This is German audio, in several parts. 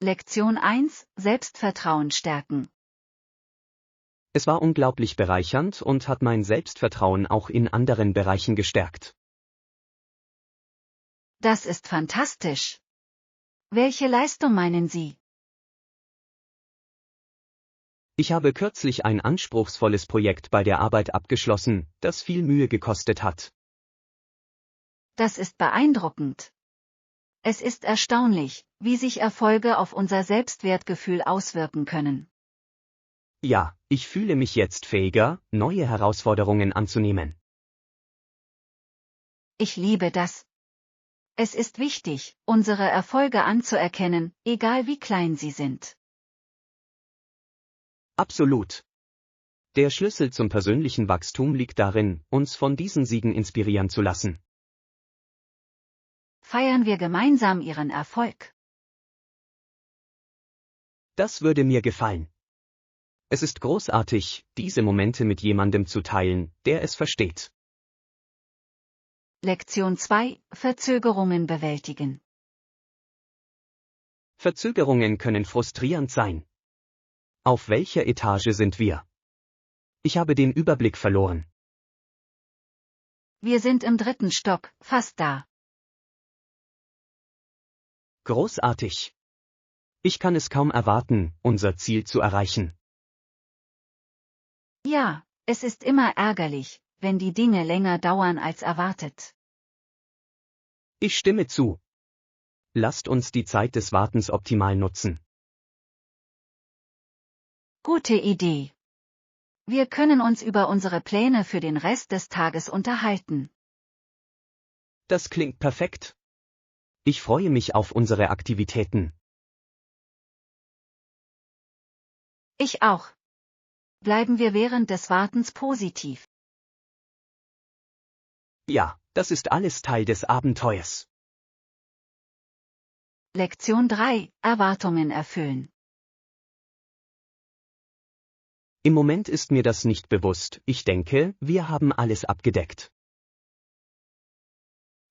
Lektion 1: Selbstvertrauen stärken. Es war unglaublich bereichernd und hat mein Selbstvertrauen auch in anderen Bereichen gestärkt. Das ist fantastisch. Welche Leistung meinen Sie? Ich habe kürzlich ein anspruchsvolles Projekt bei der Arbeit abgeschlossen, das viel Mühe gekostet hat. Das ist beeindruckend. Es ist erstaunlich, wie sich Erfolge auf unser Selbstwertgefühl auswirken können. Ja, ich fühle mich jetzt fähiger, neue Herausforderungen anzunehmen. Ich liebe das. Es ist wichtig, unsere Erfolge anzuerkennen, egal wie klein sie sind. Absolut. Der Schlüssel zum persönlichen Wachstum liegt darin, uns von diesen Siegen inspirieren zu lassen. Feiern wir gemeinsam Ihren Erfolg. Das würde mir gefallen. Es ist großartig, diese Momente mit jemandem zu teilen, der es versteht. Lektion 2: Verzögerungen bewältigen. Verzögerungen können frustrierend sein. Auf welcher Etage sind wir? Ich habe den Überblick verloren. Wir sind im 3. Stock, fast da. Großartig. Ich kann es kaum erwarten, unser Ziel zu erreichen. Ja, es ist immer ärgerlich, wenn die Dinge länger dauern als erwartet. Ich stimme zu. Lasst uns die Zeit des Wartens optimal nutzen. Gute Idee. Wir können uns über unsere Pläne für den Rest des Tages unterhalten. Das klingt perfekt. Ich freue mich auf unsere Aktivitäten. Ich auch. Bleiben wir während des Wartens positiv. Ja, das ist alles Teil des Abenteuers. Lektion 3: Erwartungen erfüllen. Im Moment ist mir das nicht bewusst, ich denke, wir haben alles abgedeckt.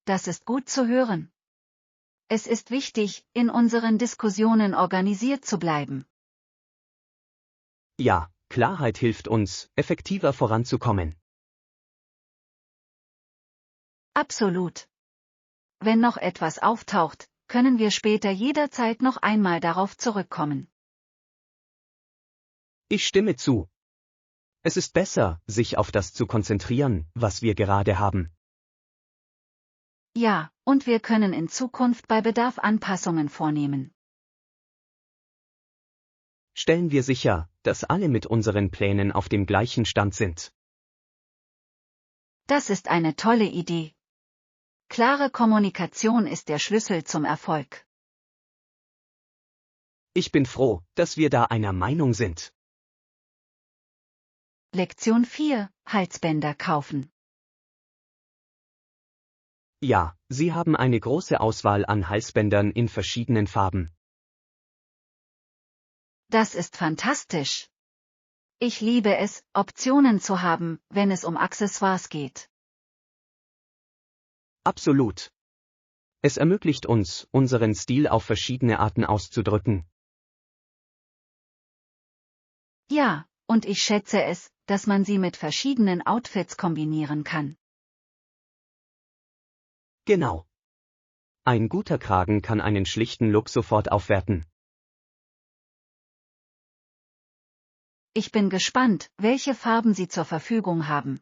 Das ist gut zu hören. Es ist wichtig, in unseren Diskussionen organisiert zu bleiben. Ja, Klarheit hilft uns, effektiver voranzukommen. Absolut. Wenn noch etwas auftaucht, können wir später jederzeit noch einmal darauf zurückkommen. Ich stimme zu. Es ist besser, sich auf das zu konzentrieren, was wir gerade haben. Ja, und wir können in Zukunft bei Bedarf Anpassungen vornehmen. Stellen wir sicher, dass alle mit unseren Plänen auf dem gleichen Stand sind. Das ist eine tolle Idee. Klare Kommunikation ist der Schlüssel zum Erfolg. Ich bin froh, dass wir da einer Meinung sind. Lektion 4: Halsbänder kaufen. Ja, Sie haben eine große Auswahl an Halsbändern in verschiedenen Farben. Das ist fantastisch. Ich liebe es, Optionen zu haben, wenn es um Accessoires geht. Absolut. Es ermöglicht uns, unseren Stil auf verschiedene Arten auszudrücken. Ja, und ich schätze es, dass man sie mit verschiedenen Outfits kombinieren kann. Genau. Ein guter Kragen kann einen schlichten Look sofort aufwerten. Ich bin gespannt, welche Farben Sie zur Verfügung haben.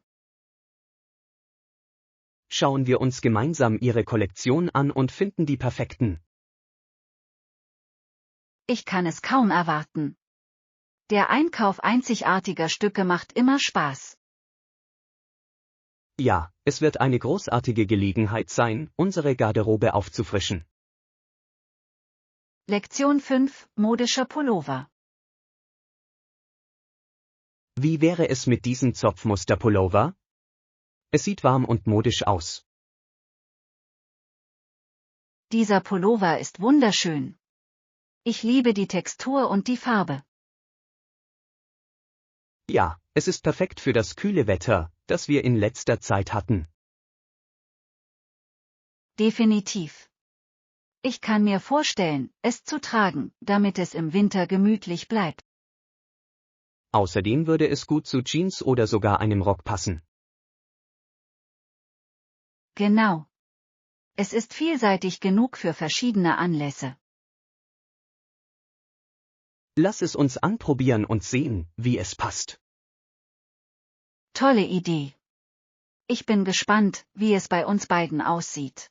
Schauen wir uns gemeinsam Ihre Kollektion an und finden die perfekten. Ich kann es kaum erwarten. Der Einkauf einzigartiger Stücke macht immer Spaß. Ja, es wird eine großartige Gelegenheit sein, unsere Garderobe aufzufrischen. Lektion 5: Modischer Pullover. Wie wäre es mit diesem Zopfmuster-Pullover? Es sieht warm und modisch aus. Dieser Pullover ist wunderschön. Ich liebe die Textur und die Farbe. Ja, es ist perfekt für das kühle Wetter, das wir in letzter Zeit hatten. Definitiv. Ich kann mir vorstellen, es zu tragen, damit es im Winter gemütlich bleibt. Außerdem würde es gut zu Jeans oder sogar einem Rock passen. Genau. Es ist vielseitig genug für verschiedene Anlässe. Lass es uns anprobieren und sehen, wie es passt. Tolle Idee. Ich bin gespannt, wie es bei uns beiden aussieht.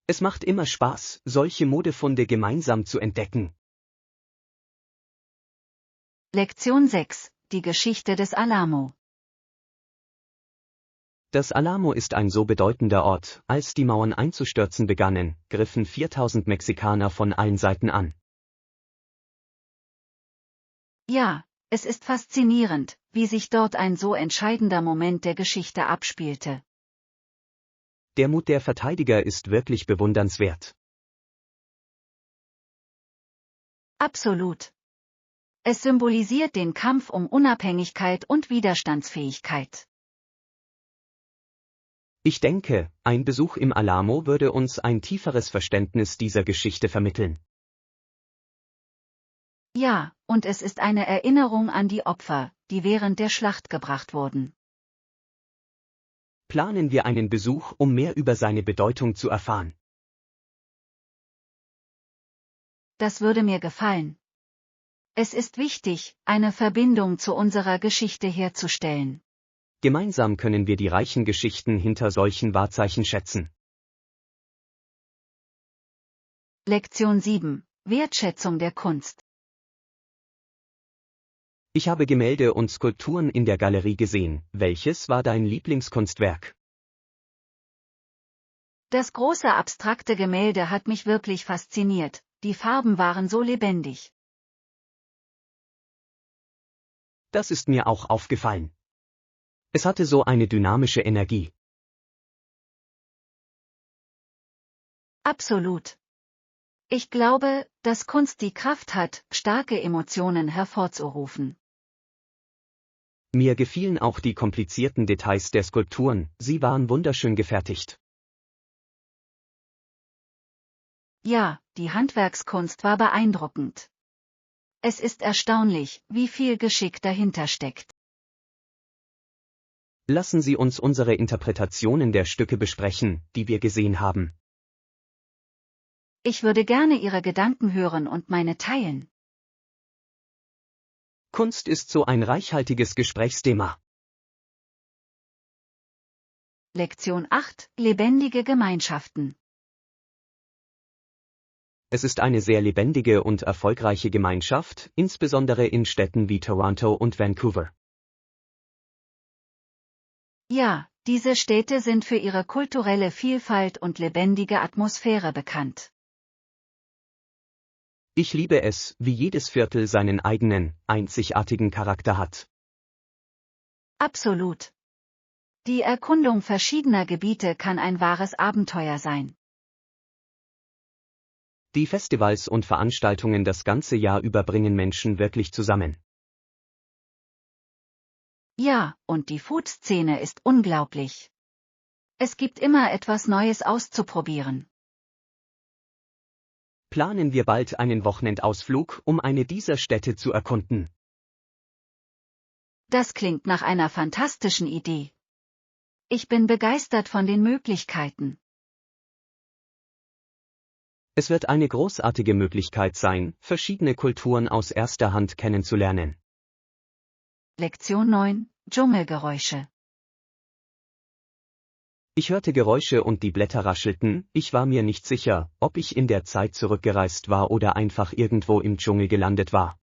Es macht immer Spaß, solche Modefunde gemeinsam zu entdecken. Lektion 6. Die Geschichte des Alamo. Das Alamo ist ein so bedeutender Ort, als die Mauern einzustürzen begannen, griffen 4000 Mexikaner von allen Seiten an. Ja, es ist faszinierend, wie sich dort ein so entscheidender Moment der Geschichte abspielte. Der Mut der Verteidiger ist wirklich bewundernswert. Absolut. Es symbolisiert den Kampf um Unabhängigkeit und Widerstandsfähigkeit. Ich denke, ein Besuch im Alamo würde uns ein tieferes Verständnis dieser Geschichte vermitteln. Ja, und es ist eine Erinnerung an die Opfer, die während der Schlacht gebracht wurden. Planen wir einen Besuch, um mehr über seine Bedeutung zu erfahren. Das würde mir gefallen. Es ist wichtig, eine Verbindung zu unserer Geschichte herzustellen. Gemeinsam können wir die reichen Geschichten hinter solchen Wahrzeichen schätzen. Lektion 7. Wertschätzung der Kunst. Ich habe Gemälde und Skulpturen in der Galerie gesehen. Welches war dein Lieblingskunstwerk? Das große abstrakte Gemälde hat mich wirklich fasziniert, die Farben waren so lebendig. Das ist mir auch aufgefallen. Es hatte so eine dynamische Energie. Absolut. Ich glaube, dass Kunst die Kraft hat, starke Emotionen hervorzurufen. Mir gefielen auch die komplizierten Details der Skulpturen, sie waren wunderschön gefertigt. Ja, die Handwerkskunst war beeindruckend. Es ist erstaunlich, wie viel Geschick dahinter steckt. Lassen Sie uns unsere Interpretationen der Stücke besprechen, die wir gesehen haben. Ich würde gerne Ihre Gedanken hören und meine teilen. Kunst ist so ein reichhaltiges Gesprächsthema. Lektion 8. Lebendige Gemeinschaften. Es ist eine sehr lebendige und erfolgreiche Gemeinschaft, insbesondere in Städten wie Toronto und Vancouver. Ja, diese Städte sind für ihre kulturelle Vielfalt und lebendige Atmosphäre bekannt. Ich liebe es, wie jedes Viertel seinen eigenen, einzigartigen Charakter hat. Absolut. Die Erkundung verschiedener Gebiete kann ein wahres Abenteuer sein. Die Festivals und Veranstaltungen das ganze Jahr über bringen Menschen wirklich zusammen. Ja, und die Food-Szene ist unglaublich. Es gibt immer etwas Neues auszuprobieren. Planen wir bald einen Wochenendausflug, um eine dieser Städte zu erkunden. Das klingt nach einer fantastischen Idee. Ich bin begeistert von den Möglichkeiten. Es wird eine großartige Möglichkeit sein, verschiedene Kulturen aus erster Hand kennenzulernen. Lektion 9. Dschungelgeräusche. Ich hörte Geräusche und die Blätter raschelten, ich war mir nicht sicher, ob ich in der Zeit zurückgereist war oder einfach irgendwo im Dschungel gelandet war.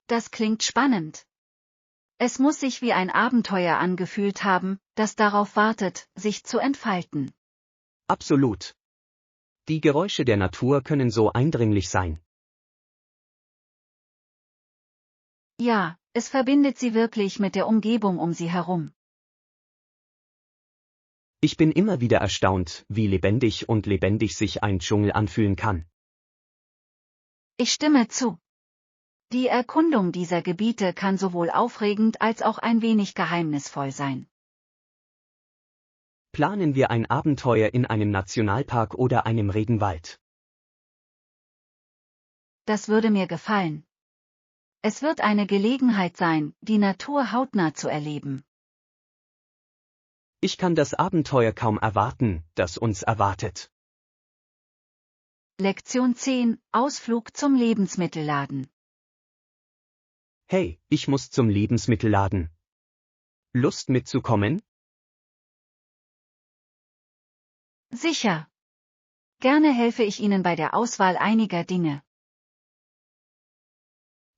Das klingt spannend. Es muss sich wie ein Abenteuer angefühlt haben, das darauf wartet, sich zu entfalten. Absolut. Die Geräusche der Natur können so eindringlich sein. Ja, es verbindet sie wirklich mit der Umgebung um sie herum. Ich bin immer wieder erstaunt, wie lebendig sich ein Dschungel anfühlen kann. Ich stimme zu. Die Erkundung dieser Gebiete kann sowohl aufregend als auch ein wenig geheimnisvoll sein. Planen wir ein Abenteuer in einem Nationalpark oder einem Regenwald? Das würde mir gefallen. Es wird eine Gelegenheit sein, die Natur hautnah zu erleben. Ich kann das Abenteuer kaum erwarten, das uns erwartet. Lektion 10: Ausflug zum Lebensmittelladen. Hey, ich muss zum Lebensmittelladen. Lust mitzukommen? Sicher. Gerne helfe ich Ihnen bei der Auswahl einiger Dinge.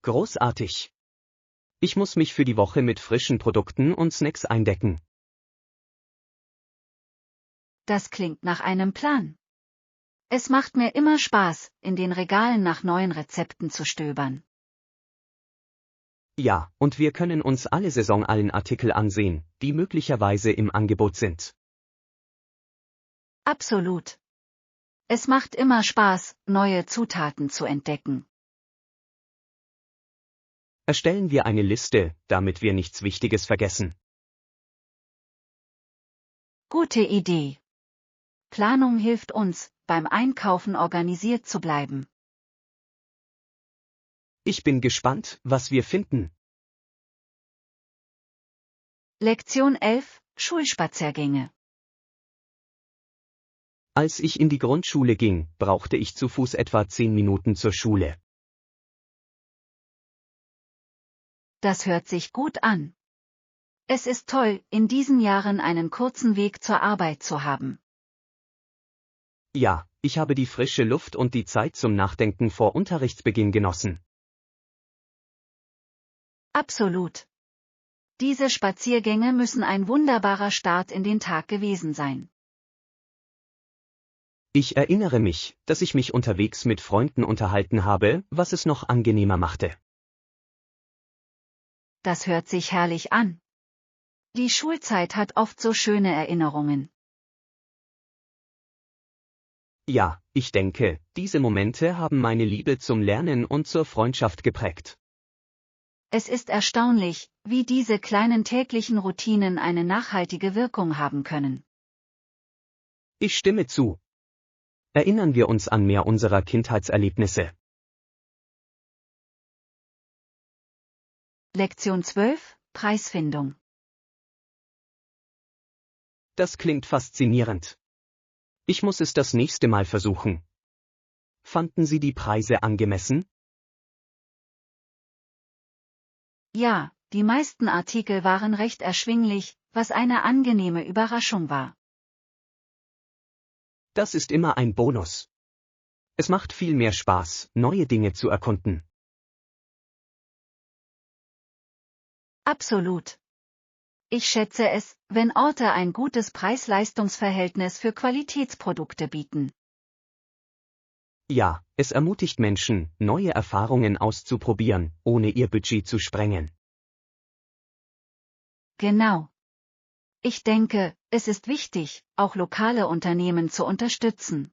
Großartig. Ich muss mich für die Woche mit frischen Produkten und Snacks eindecken. Das klingt nach einem Plan. Es macht mir immer Spaß, in den Regalen nach neuen Rezepten zu stöbern. Ja, und wir können uns alle saisonalen Artikel ansehen, die möglicherweise im Angebot sind. Absolut. Es macht immer Spaß, neue Zutaten zu entdecken. Erstellen wir eine Liste, damit wir nichts Wichtiges vergessen. Gute Idee. Planung hilft uns, beim Einkaufen organisiert zu bleiben. Ich bin gespannt, was wir finden. Lektion 11: Schulspaziergänge. Als ich in die Grundschule ging, brauchte ich zu Fuß etwa 10 Minuten zur Schule. Das hört sich gut an. Es ist toll, in diesen Jahren einen kurzen Weg zur Arbeit zu haben. Ja, ich habe die frische Luft und die Zeit zum Nachdenken vor Unterrichtsbeginn genossen. Absolut. Diese Spaziergänge müssen ein wunderbarer Start in den Tag gewesen sein. Ich erinnere mich, dass ich mich unterwegs mit Freunden unterhalten habe, was es noch angenehmer machte. Das hört sich herrlich an. Die Schulzeit hat oft so schöne Erinnerungen. Ja, ich denke, diese Momente haben meine Liebe zum Lernen und zur Freundschaft geprägt. Es ist erstaunlich, wie diese kleinen täglichen Routinen eine nachhaltige Wirkung haben können. Ich stimme zu. Erinnern wir uns an mehr unserer Kindheitserlebnisse. Lektion 12: Preisfindung. Das klingt faszinierend. Ich muss es das nächste Mal versuchen. Fanden Sie die Preise angemessen? Ja, die meisten Artikel waren recht erschwinglich, was eine angenehme Überraschung war. Das ist immer ein Bonus. Es macht viel mehr Spaß, neue Dinge zu erkunden. Absolut. Ich schätze es, wenn Orte ein gutes Preis-Leistungs-Verhältnis für Qualitätsprodukte bieten. Ja, es ermutigt Menschen, neue Erfahrungen auszuprobieren, ohne ihr Budget zu sprengen. Genau. Ich denke, es ist wichtig, auch lokale Unternehmen zu unterstützen.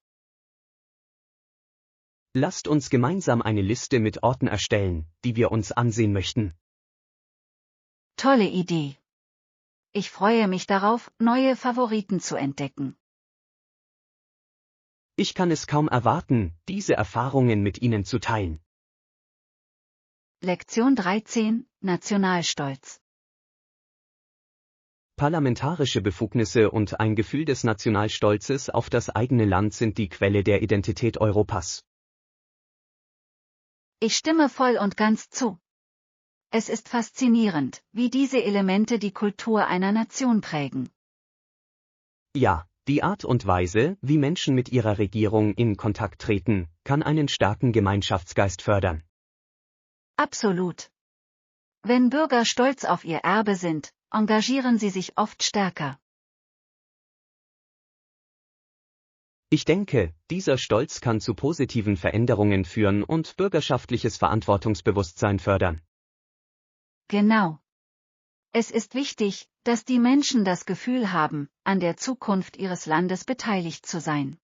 Lasst uns gemeinsam eine Liste mit Orten erstellen, die wir uns ansehen möchten. Tolle Idee. Ich freue mich darauf, neue Favoriten zu entdecken. Ich kann es kaum erwarten, diese Erfahrungen mit Ihnen zu teilen. Lektion 13: Nationalstolz. Parlamentarische Befugnisse und ein Gefühl des Nationalstolzes auf das eigene Land sind die Quelle der Identität Europas. Ich stimme voll und ganz zu. Es ist faszinierend, wie diese Elemente die Kultur einer Nation prägen. Ja, die Art und Weise, wie Menschen mit ihrer Regierung in Kontakt treten, kann einen starken Gemeinschaftsgeist fördern. Absolut. Wenn Bürger stolz auf ihr Erbe sind, engagieren sie sich oft stärker. Ich denke, dieser Stolz kann zu positiven Veränderungen führen und bürgerschaftliches Verantwortungsbewusstsein fördern. Genau. Es ist wichtig, dass die Menschen das Gefühl haben, an der Zukunft ihres Landes beteiligt zu sein.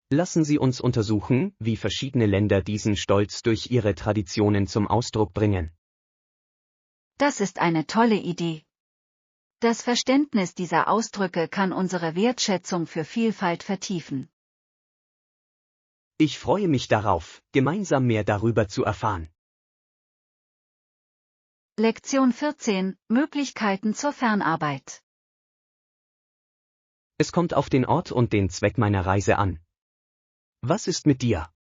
Lassen Sie uns untersuchen, wie verschiedene Länder diesen Stolz durch ihre Traditionen zum Ausdruck bringen. Das ist eine tolle Idee. Das Verständnis dieser Ausdrücke kann unsere Wertschätzung für Vielfalt vertiefen. Ich freue mich darauf, gemeinsam mehr darüber zu erfahren. Lektion 14: Möglichkeiten zur Fernarbeit. Es kommt auf den Ort und den Zweck meiner Reise an. Was ist mit dir?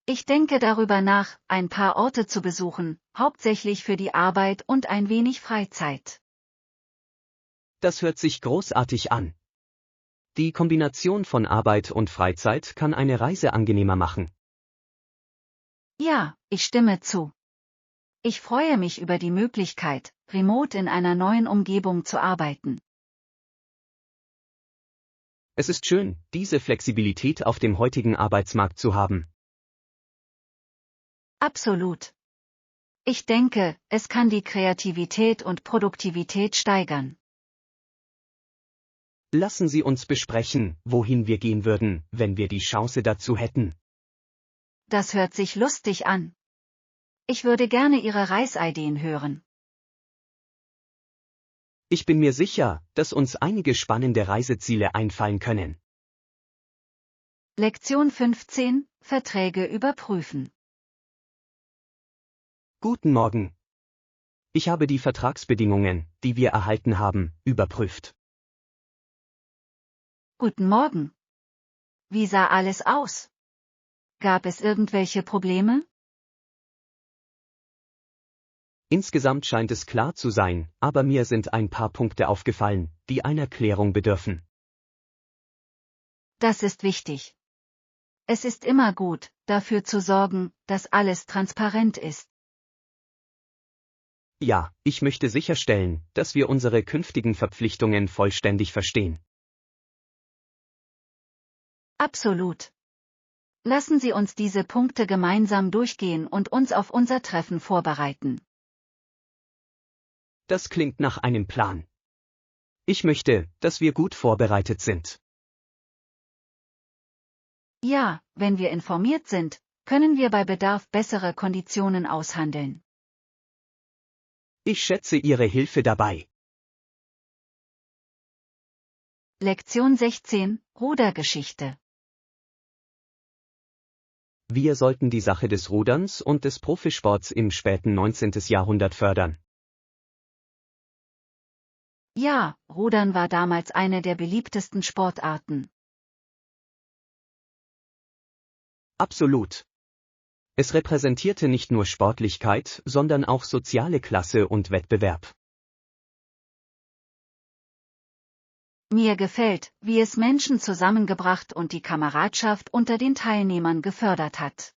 Ich denke darüber nach, ein paar Orte zu besuchen, hauptsächlich für die Arbeit und ein wenig Freizeit. Das hört sich großartig an. Die Kombination von Arbeit und Freizeit kann eine Reise angenehmer machen. Ja, ich stimme zu. Ich freue mich über die Möglichkeit, remote in einer neuen Umgebung zu arbeiten. Es ist schön, diese Flexibilität auf dem heutigen Arbeitsmarkt zu haben. Absolut. Ich denke, es kann die Kreativität und Produktivität steigern. Lassen Sie uns besprechen, wohin wir gehen würden, wenn wir die Chance dazu hätten. Das hört sich lustig an. Ich würde gerne Ihre Reisideen hören. Ich bin mir sicher, dass uns einige spannende Reiseziele einfallen können. Lektion 15: Verträge überprüfen. Guten Morgen. Ich habe die Vertragsbedingungen, die wir erhalten haben, überprüft. Guten Morgen. Wie sah alles aus? Gab es irgendwelche Probleme? Insgesamt scheint es klar zu sein, aber mir sind ein paar Punkte aufgefallen, die einer Klärung bedürfen. Das ist wichtig. Es ist immer gut, dafür zu sorgen, dass alles transparent ist. Ja, ich möchte sicherstellen, dass wir unsere künftigen Verpflichtungen vollständig verstehen. Absolut. Lassen Sie uns diese Punkte gemeinsam durchgehen und uns auf unser Treffen vorbereiten. Das klingt nach einem Plan. Ich möchte, dass wir gut vorbereitet sind. Ja, wenn wir informiert sind, können wir bei Bedarf bessere Konditionen aushandeln. Ich schätze Ihre Hilfe dabei. Lektion 16: Rudergeschichte. Wir sollten die Sache des Ruderns und des Profisports im späten 19. Jahrhundert fördern. Ja, Rudern war damals eine der beliebtesten Sportarten. Absolut. Es repräsentierte nicht nur Sportlichkeit, sondern auch soziale Klasse und Wettbewerb. Mir gefällt, wie es Menschen zusammengebracht und die Kameradschaft unter den Teilnehmern gefördert hat.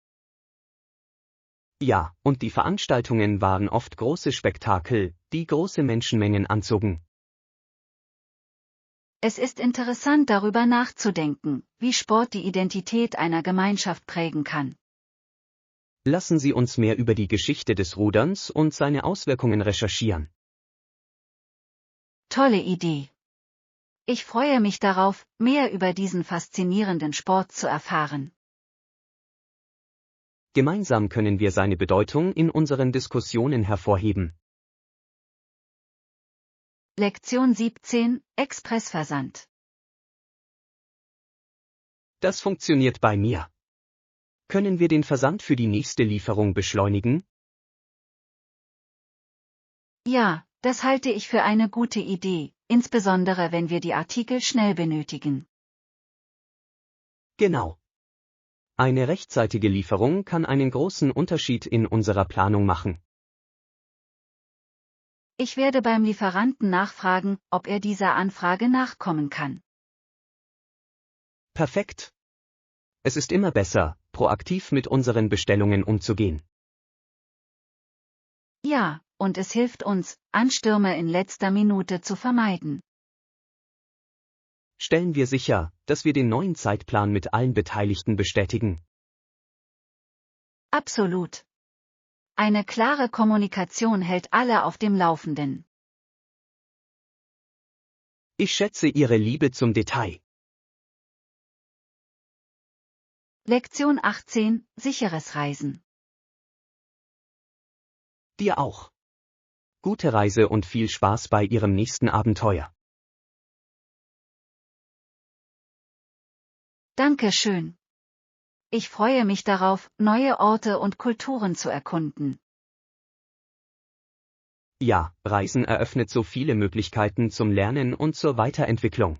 Ja, und die Veranstaltungen waren oft große Spektakel, die große Menschenmengen anzogen. Es ist interessant darüber nachzudenken, wie Sport die Identität einer Gemeinschaft prägen kann. Lassen Sie uns mehr über die Geschichte des Ruderns und seine Auswirkungen recherchieren. Tolle Idee. Ich freue mich darauf, mehr über diesen faszinierenden Sport zu erfahren. Gemeinsam können wir seine Bedeutung in unseren Diskussionen hervorheben. Lektion 17: Expressversand. Das funktioniert bei mir. Können wir den Versand für die nächste Lieferung beschleunigen? Ja, das halte ich für eine gute Idee, insbesondere wenn wir die Artikel schnell benötigen. Genau. Eine rechtzeitige Lieferung kann einen großen Unterschied in unserer Planung machen. Ich werde beim Lieferanten nachfragen, ob er dieser Anfrage nachkommen kann. Perfekt. Es ist immer besser, proaktiv mit unseren Bestellungen umzugehen. Ja, und es hilft uns, Anstürme in letzter Minute zu vermeiden. Stellen wir sicher, dass wir den neuen Zeitplan mit allen Beteiligten bestätigen. Absolut. Eine klare Kommunikation hält alle auf dem Laufenden. Ich schätze Ihre Liebe zum Detail. Lektion 18: Sicheres Reisen. Dir auch. Gute Reise und viel Spaß bei Ihrem nächsten Abenteuer. Danke schön. Ich freue mich darauf, neue Orte und Kulturen zu erkunden. Ja, Reisen eröffnet so viele Möglichkeiten zum Lernen und zur Weiterentwicklung.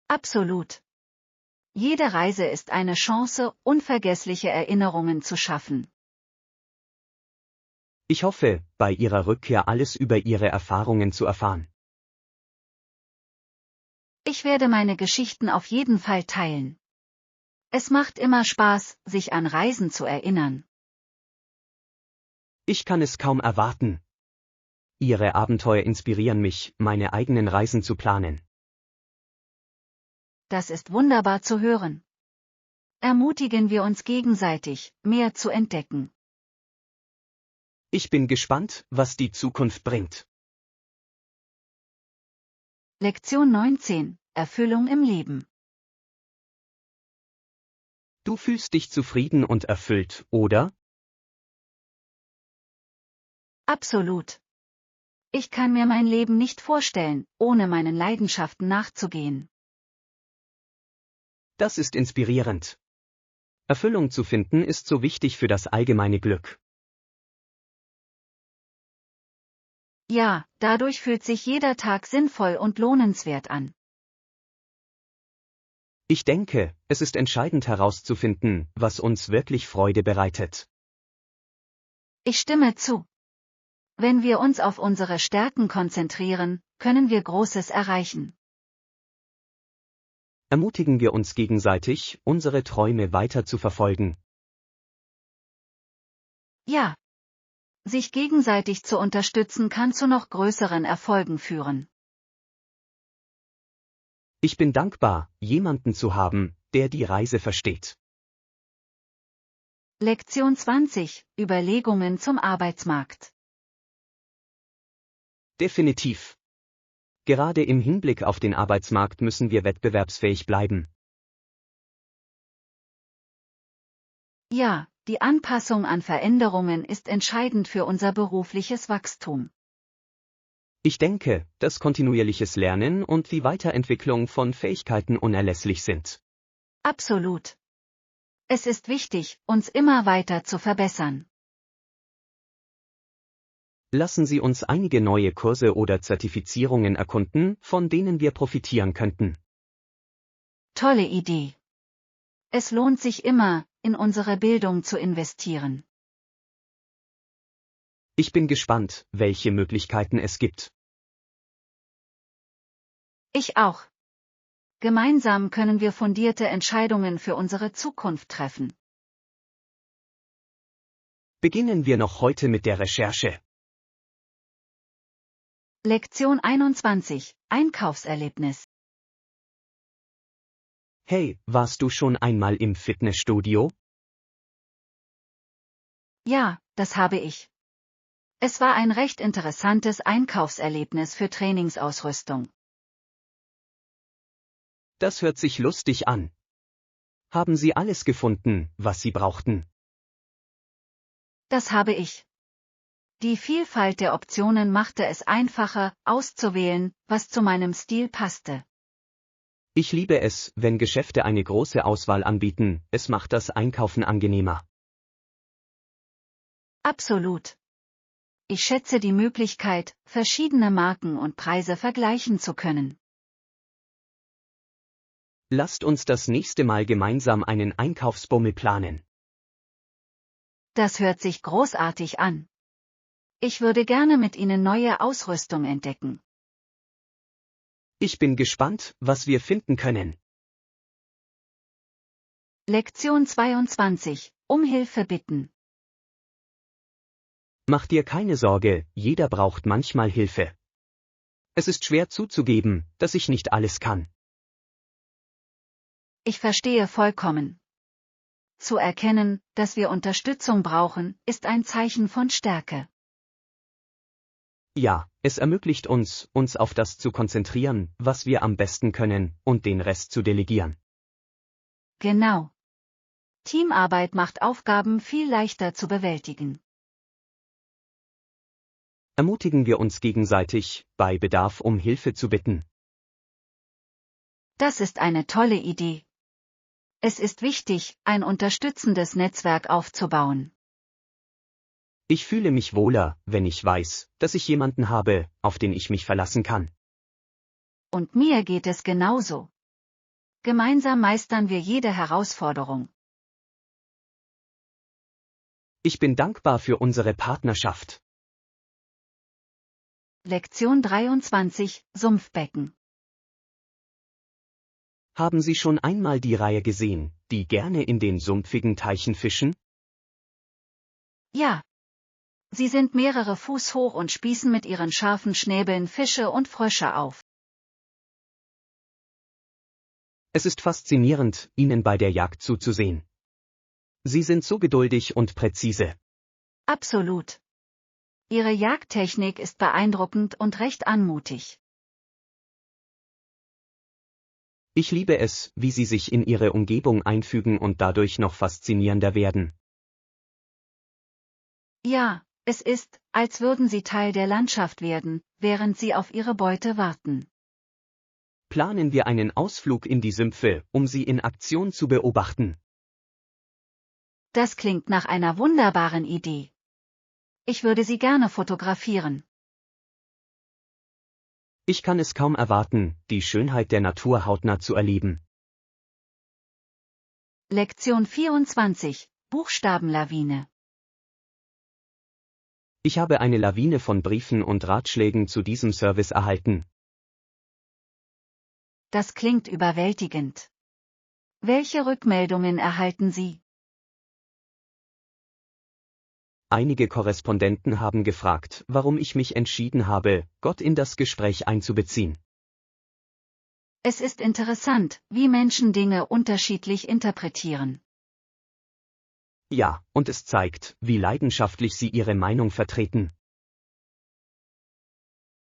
Absolut. Jede Reise ist eine Chance, unvergessliche Erinnerungen zu schaffen. Ich hoffe, bei Ihrer Rückkehr alles über Ihre Erfahrungen zu erfahren. Ich werde meine Geschichten auf jeden Fall teilen. Es macht immer Spaß, sich an Reisen zu erinnern. Ich kann es kaum erwarten. Ihre Abenteuer inspirieren mich, meine eigenen Reisen zu planen. Das ist wunderbar zu hören. Ermutigen wir uns gegenseitig, mehr zu entdecken. Ich bin gespannt, was die Zukunft bringt. Lektion 19: Erfüllung im Leben. Du fühlst dich zufrieden und erfüllt, oder? Absolut. Ich kann mir mein Leben nicht vorstellen, ohne meinen Leidenschaften nachzugehen. Das ist inspirierend. Erfüllung zu finden ist so wichtig für das allgemeine Glück. Ja, dadurch fühlt sich jeder Tag sinnvoll und lohnenswert an. Ich denke, es ist entscheidend herauszufinden, was uns wirklich Freude bereitet. Ich stimme zu. Wenn wir uns auf unsere Stärken konzentrieren, können wir Großes erreichen. Ermutigen wir uns gegenseitig, unsere Träume weiter zu verfolgen. Ja. Sich gegenseitig zu unterstützen kann zu noch größeren Erfolgen führen. Ich bin dankbar, jemanden zu haben, der die Reise versteht. Lektion 20: Überlegungen zum Arbeitsmarkt. Definitiv. Gerade im Hinblick auf den Arbeitsmarkt müssen wir wettbewerbsfähig bleiben. Ja, die Anpassung an Veränderungen ist entscheidend für unser berufliches Wachstum. Ich denke, dass kontinuierliches Lernen und die Weiterentwicklung von Fähigkeiten unerlässlich sind. Absolut. Es ist wichtig, uns immer weiter zu verbessern. Lassen Sie uns einige neue Kurse oder Zertifizierungen erkunden, von denen wir profitieren könnten. Tolle Idee. Es lohnt sich immer, in unsere Bildung zu investieren. Ich bin gespannt, welche Möglichkeiten es gibt. Ich auch. Gemeinsam können wir fundierte Entscheidungen für unsere Zukunft treffen. Beginnen wir noch heute mit der Recherche. Lektion 21: Einkaufserlebnis. Hey, warst du schon einmal im Fitnessstudio? Ja, das habe ich. Es war ein recht interessantes Einkaufserlebnis für Trainingsausrüstung. Das hört sich lustig an. Haben Sie alles gefunden, was Sie brauchten? Das habe ich. Die Vielfalt der Optionen machte es einfacher, auszuwählen, was zu meinem Stil passte. Ich liebe es, wenn Geschäfte eine große Auswahl anbieten, es macht das Einkaufen angenehmer. Absolut. Ich schätze die Möglichkeit, verschiedene Marken und Preise vergleichen zu können. Lasst uns das nächste Mal gemeinsam einen Einkaufsbummel planen. Das hört sich großartig an. Ich würde gerne mit Ihnen neue Ausrüstung entdecken. Ich bin gespannt, was wir finden können. Lektion 22: Um Hilfe bitten. Mach dir keine Sorge, jeder braucht manchmal Hilfe. Es ist schwer zuzugeben, dass ich nicht alles kann. Ich verstehe vollkommen. Zu erkennen, dass wir Unterstützung brauchen, ist ein Zeichen von Stärke. Ja, es ermöglicht uns, uns auf das zu konzentrieren, was wir am besten können, und den Rest zu delegieren. Genau. Teamarbeit macht Aufgaben viel leichter zu bewältigen. Ermutigen wir uns gegenseitig, bei Bedarf um Hilfe zu bitten. Das ist eine tolle Idee. Es ist wichtig, ein unterstützendes Netzwerk aufzubauen. Ich fühle mich wohler, wenn ich weiß, dass ich jemanden habe, auf den ich mich verlassen kann. Und mir geht es genauso. Gemeinsam meistern wir jede Herausforderung. Ich bin dankbar für unsere Partnerschaft. Lektion 23, Sumpfbecken. Haben Sie schon einmal die Reihe gesehen, die gerne in den sumpfigen Teichen fischen? Ja. Sie sind mehrere Fuß hoch und spießen mit ihren scharfen Schnäbeln Fische und Frösche auf. Es ist faszinierend, ihnen bei der Jagd zuzusehen. Sie sind so geduldig und präzise. Absolut. Ihre Jagdtechnik ist beeindruckend und recht anmutig. Ich liebe es, wie sie sich in ihre Umgebung einfügen und dadurch noch faszinierender werden. Ja, es ist, als würden sie Teil der Landschaft werden, während sie auf ihre Beute warten. Planen wir einen Ausflug in die Sümpfe, um sie in Aktion zu beobachten. Das klingt nach einer wunderbaren Idee. Ich würde sie gerne fotografieren. Ich kann es kaum erwarten, die Schönheit der Natur hautnah zu erleben. Lektion 24, Buchstabenlawine. Ich habe eine Lawine von Briefen und Ratschlägen zu diesem Service erhalten. Das klingt überwältigend. Welche Rückmeldungen erhalten Sie? Einige Korrespondenten haben gefragt, warum ich mich entschieden habe, Gott in das Gespräch einzubeziehen. Es ist interessant, wie Menschen Dinge unterschiedlich interpretieren. Ja, und es zeigt, wie leidenschaftlich sie ihre Meinung vertreten.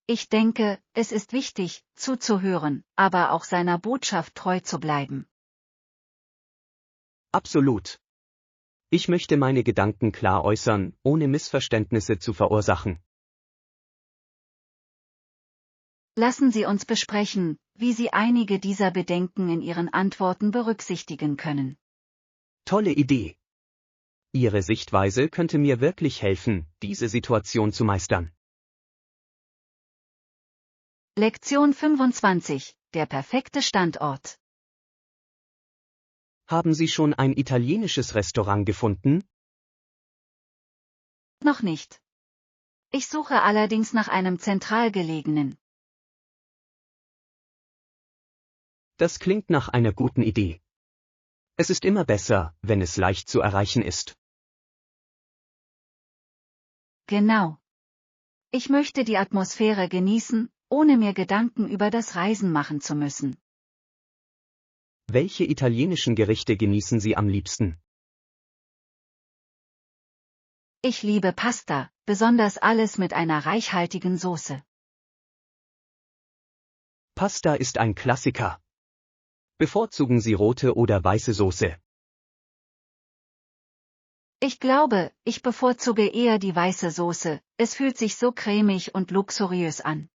Ich denke, es ist wichtig, zuzuhören, aber auch seiner Botschaft treu zu bleiben. Absolut. Ich möchte meine Gedanken klar äußern, ohne Missverständnisse zu verursachen. Lassen Sie uns besprechen, wie Sie einige dieser Bedenken in Ihren Antworten berücksichtigen können. Tolle Idee. Ihre Sichtweise könnte mir wirklich helfen, diese Situation zu meistern. Lektion 25, der perfekte Standort. Haben Sie schon ein italienisches Restaurant gefunden? Noch nicht. Ich suche allerdings nach einem zentral gelegenen. Das klingt nach einer guten Idee. Es ist immer besser, wenn es leicht zu erreichen ist. Genau. Ich möchte die Atmosphäre genießen, ohne mir Gedanken über das Reisen machen zu müssen. Welche italienischen Gerichte genießen Sie am liebsten? Ich liebe Pasta, besonders alles mit einer reichhaltigen Soße. Pasta ist ein Klassiker. Bevorzugen Sie rote oder weiße Soße? Ich glaube, ich bevorzuge eher die weiße Soße, es fühlt sich so cremig und luxuriös an.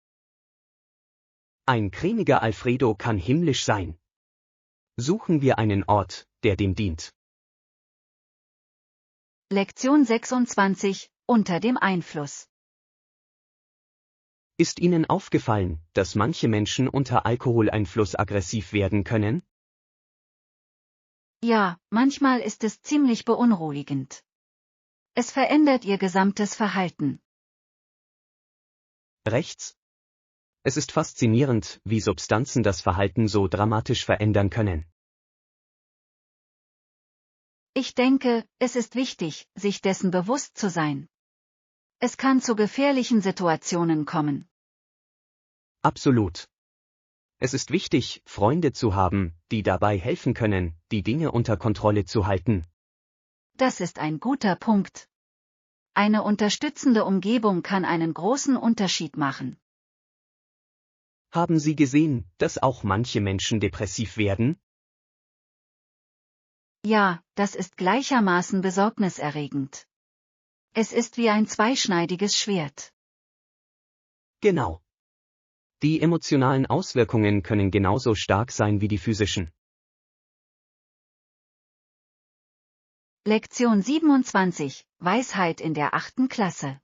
Ein cremiger Alfredo kann himmlisch sein. Suchen wir einen Ort, der dem dient. Lektion 26, unter dem Einfluss. Ist Ihnen aufgefallen, dass manche Menschen unter Alkoholeinfluss aggressiv werden können? Ja, manchmal ist es ziemlich beunruhigend. Es verändert ihr gesamtes Verhalten. Rechts? Es ist faszinierend, wie Substanzen das Verhalten so dramatisch verändern können. Ich denke, es ist wichtig, sich dessen bewusst zu sein. Es kann zu gefährlichen Situationen kommen. Absolut. Es ist wichtig, Freunde zu haben, die dabei helfen können, die Dinge unter Kontrolle zu halten. Das ist ein guter Punkt. Eine unterstützende Umgebung kann einen großen Unterschied machen. Haben Sie gesehen, dass auch manche Menschen depressiv werden? Ja, das ist gleichermaßen besorgniserregend. Es ist wie ein zweischneidiges Schwert. Genau. Die emotionalen Auswirkungen können genauso stark sein wie die physischen. Lektion 27, Weisheit in der 8. Klasse.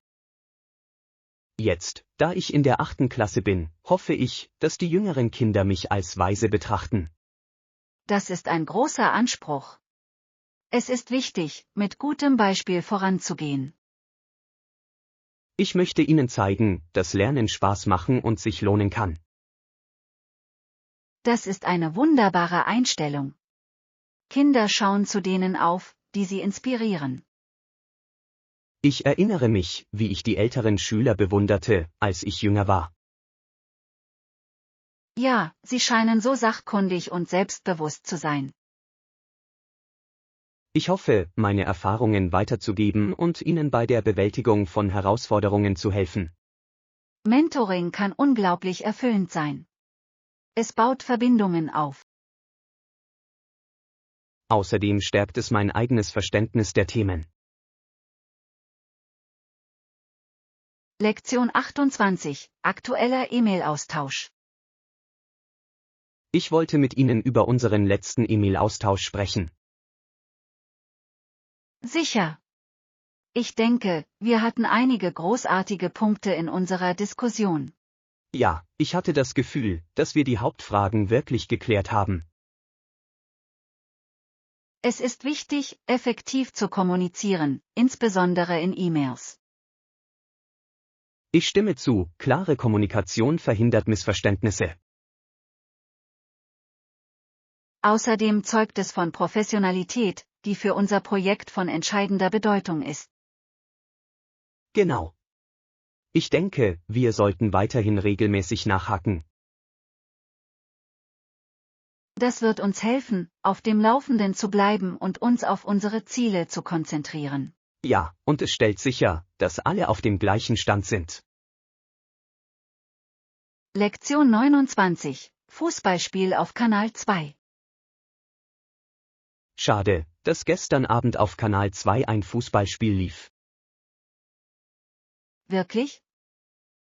Jetzt, da ich in der 8. Klasse bin, hoffe ich, dass die jüngeren Kinder mich als weise betrachten. Das ist ein großer Anspruch. Es ist wichtig, mit gutem Beispiel voranzugehen. Ich möchte Ihnen zeigen, dass Lernen Spaß machen und sich lohnen kann. Das ist eine wunderbare Einstellung. Kinder schauen zu denen auf, die sie inspirieren. Ich erinnere mich, wie ich die älteren Schüler bewunderte, als ich jünger war. Ja, sie scheinen so sachkundig und selbstbewusst zu sein. Ich hoffe, meine Erfahrungen weiterzugeben und Ihnen bei der Bewältigung von Herausforderungen zu helfen. Mentoring kann unglaublich erfüllend sein. Es baut Verbindungen auf. Außerdem stärkt es mein eigenes Verständnis der Themen. Lektion 28, aktueller E-Mail-Austausch. Ich wollte mit Ihnen über unseren letzten E-Mail-Austausch sprechen. Sicher. Ich denke, wir hatten einige großartige Punkte in unserer Diskussion. Ja, ich hatte das Gefühl, dass wir die Hauptfragen wirklich geklärt haben. Es ist wichtig, effektiv zu kommunizieren, insbesondere in E-Mails. Ich stimme zu, klare Kommunikation verhindert Missverständnisse. Außerdem zeugt es von Professionalität, die für unser Projekt von entscheidender Bedeutung ist. Genau. Ich denke, wir sollten weiterhin regelmäßig nachhaken. Das wird uns helfen, auf dem Laufenden zu bleiben und uns auf unsere Ziele zu konzentrieren. Ja, und es stellt sicher, dass alle auf dem gleichen Stand sind. Lektion 29, Fußballspiel auf Kanal 2. Schade, dass gestern Abend auf Kanal 2 ein Fußballspiel lief. Wirklich?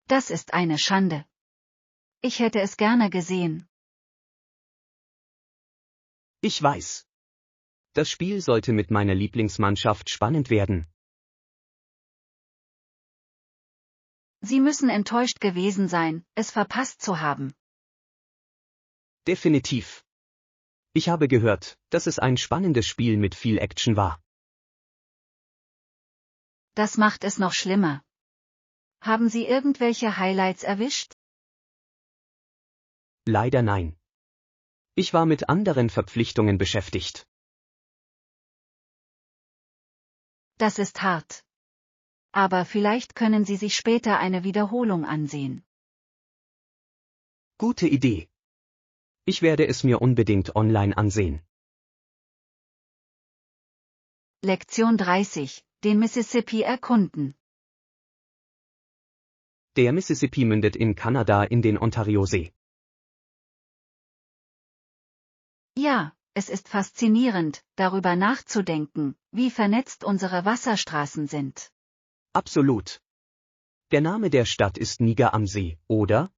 Das ist eine Schande. Ich hätte es gerne gesehen. Ich weiß. Das Spiel sollte mit meiner Lieblingsmannschaft spannend werden. Sie müssen enttäuscht gewesen sein, es verpasst zu haben. Definitiv. Ich habe gehört, dass es ein spannendes Spiel mit viel Action war. Das macht es noch schlimmer. Haben Sie irgendwelche Highlights erwischt? Leider nein. Ich war mit anderen Verpflichtungen beschäftigt. Das ist hart. Aber vielleicht können Sie sich später eine Wiederholung ansehen. Gute Idee. Ich werde es mir unbedingt online ansehen. Lektion 30, den Mississippi erkunden. Der Mississippi mündet in Kanada in den Ontariosee. Ja, es ist faszinierend, darüber nachzudenken, wie vernetzt unsere Wasserstraßen sind. Absolut. Der Name der Stadt ist Niger am See, oder?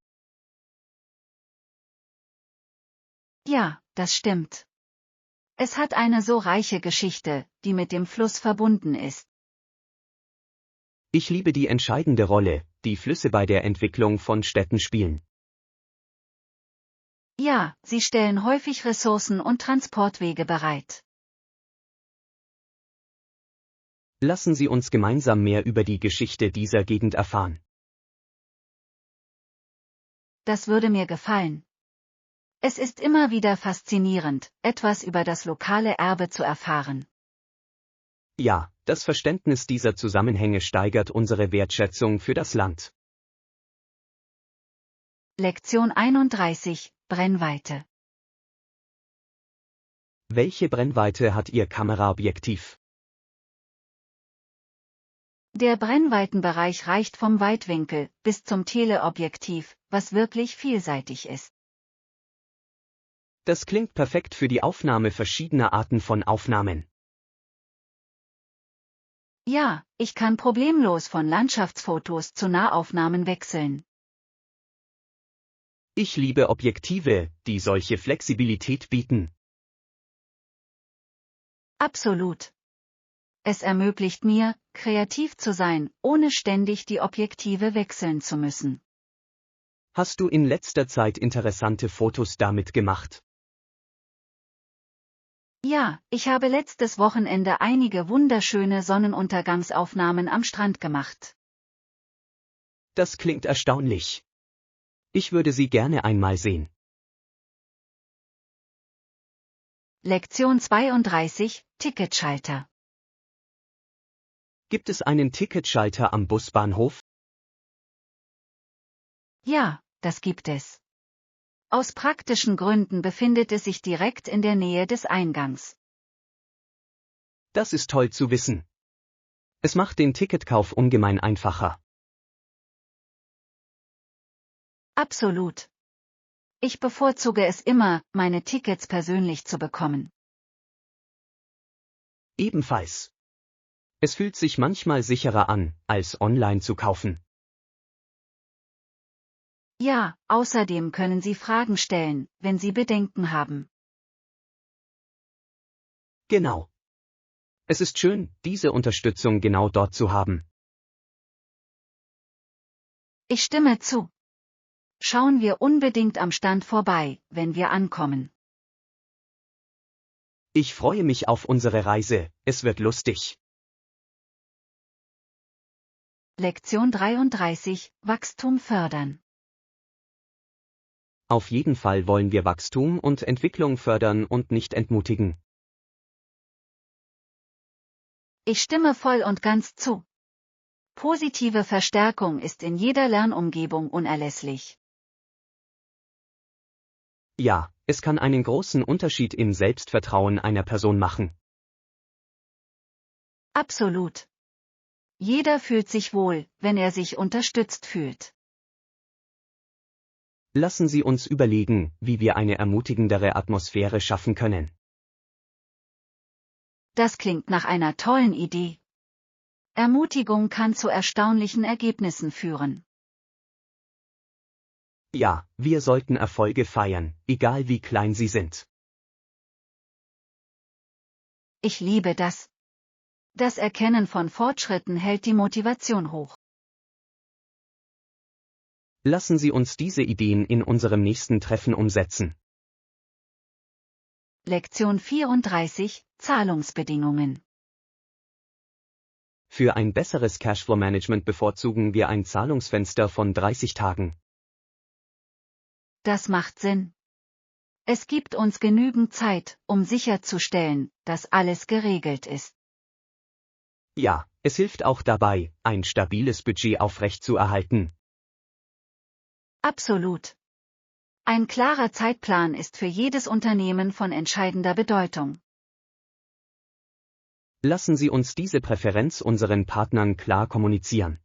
Ja, das stimmt. Es hat eine so reiche Geschichte, die mit dem Fluss verbunden ist. Ich liebe die entscheidende Rolle, die Flüsse bei der Entwicklung von Städten spielen. Ja, sie stellen häufig Ressourcen und Transportwege bereit. Lassen Sie uns gemeinsam mehr über die Geschichte dieser Gegend erfahren. Das würde mir gefallen. Es ist immer wieder faszinierend, etwas über das lokale Erbe zu erfahren. Ja, das Verständnis dieser Zusammenhänge steigert unsere Wertschätzung für das Land. Lektion 31, Brennweite. Welche Brennweite hat Ihr Kameraobjektiv? Der Brennweitenbereich reicht vom Weitwinkel bis zum Teleobjektiv, was wirklich vielseitig ist. Das klingt perfekt für die Aufnahme verschiedener Arten von Aufnahmen. Ja, ich kann problemlos von Landschaftsfotos zu Nahaufnahmen wechseln. Ich liebe Objektive, die solche Flexibilität bieten. Absolut. Es ermöglicht mir, kreativ zu sein, ohne ständig die Objektive wechseln zu müssen. Hast du in letzter Zeit interessante Fotos damit gemacht? Ja, ich habe letztes Wochenende einige wunderschöne Sonnenuntergangsaufnahmen am Strand gemacht. Das klingt erstaunlich. Ich würde sie gerne einmal sehen. Lektion 32, Ticketschalter. Gibt es einen Ticketschalter am Busbahnhof? Ja, das gibt es. Aus praktischen Gründen befindet es sich direkt in der Nähe des Eingangs. Das ist toll zu wissen. Es macht den Ticketkauf ungemein einfacher. Absolut. Ich bevorzuge es immer, meine Tickets persönlich zu bekommen. Ebenfalls. Es fühlt sich manchmal sicherer an, als online zu kaufen. Ja, außerdem können Sie Fragen stellen, wenn Sie Bedenken haben. Genau. Es ist schön, diese Unterstützung genau dort zu haben. Ich stimme zu. Schauen wir unbedingt am Stand vorbei, wenn wir ankommen. Ich freue mich auf unsere Reise, es wird lustig. Lektion 33, Wachstum fördern. Auf jeden Fall wollen wir Wachstum und Entwicklung fördern und nicht entmutigen. Ich stimme voll und ganz zu. Positive Verstärkung ist in jeder Lernumgebung unerlässlich. Ja, es kann einen großen Unterschied im Selbstvertrauen einer Person machen. Absolut. Jeder fühlt sich wohl, wenn er sich unterstützt fühlt. Lassen Sie uns überlegen, wie wir eine ermutigendere Atmosphäre schaffen können. Das klingt nach einer tollen Idee. Ermutigung kann zu erstaunlichen Ergebnissen führen. Ja, wir sollten Erfolge feiern, egal wie klein sie sind. Ich liebe das. Das Erkennen von Fortschritten hält die Motivation hoch. Lassen Sie uns diese Ideen in unserem nächsten Treffen umsetzen. Lektion 34, Zahlungsbedingungen. Für ein besseres Cashflow-Management bevorzugen wir ein Zahlungsfenster von 30 Tagen. Das macht Sinn. Es gibt uns genügend Zeit, um sicherzustellen, dass alles geregelt ist. Ja, es hilft auch dabei, ein stabiles Budget aufrechtzuerhalten. Absolut. Ein klarer Zeitplan ist für jedes Unternehmen von entscheidender Bedeutung. Lassen Sie uns diese Präferenz unseren Partnern klar kommunizieren.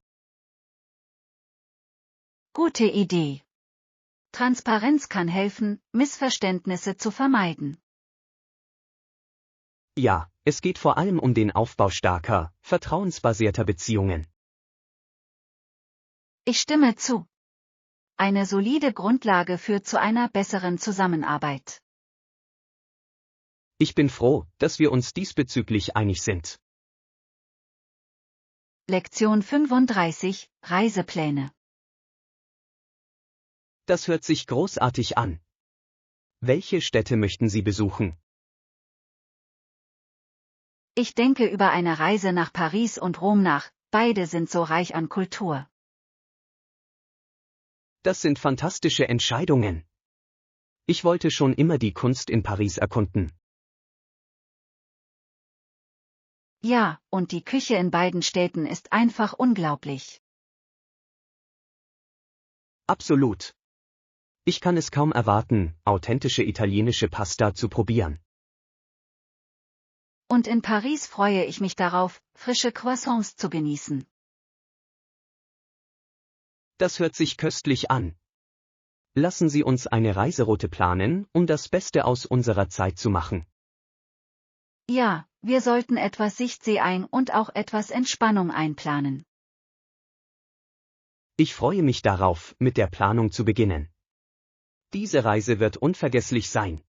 Gute Idee. Transparenz kann helfen, Missverständnisse zu vermeiden. Ja, es geht vor allem um den Aufbau starker, vertrauensbasierter Beziehungen. Ich stimme zu. Eine solide Grundlage führt zu einer besseren Zusammenarbeit. Ich bin froh, dass wir uns diesbezüglich einig sind. Lektion 35, Reisepläne. Das hört sich großartig an. Welche Städte möchten Sie besuchen? Ich denke über eine Reise nach Paris und Rom nach, beide sind so reich an Kultur. Das sind fantastische Entscheidungen. Ich wollte schon immer die Kunst in Paris erkunden. Ja, und die Küche in beiden Städten ist einfach unglaublich. Absolut. Ich kann es kaum erwarten, authentische italienische Pasta zu probieren. Und in Paris freue ich mich darauf, frische Croissants zu genießen. Das hört sich köstlich an. Lassen Sie uns eine Reiseroute planen, um das Beste aus unserer Zeit zu machen. Ja, wir sollten etwas Sichtsee und auch etwas Entspannung einplanen. Ich freue mich darauf, mit der Planung zu beginnen. Diese Reise wird unvergesslich sein.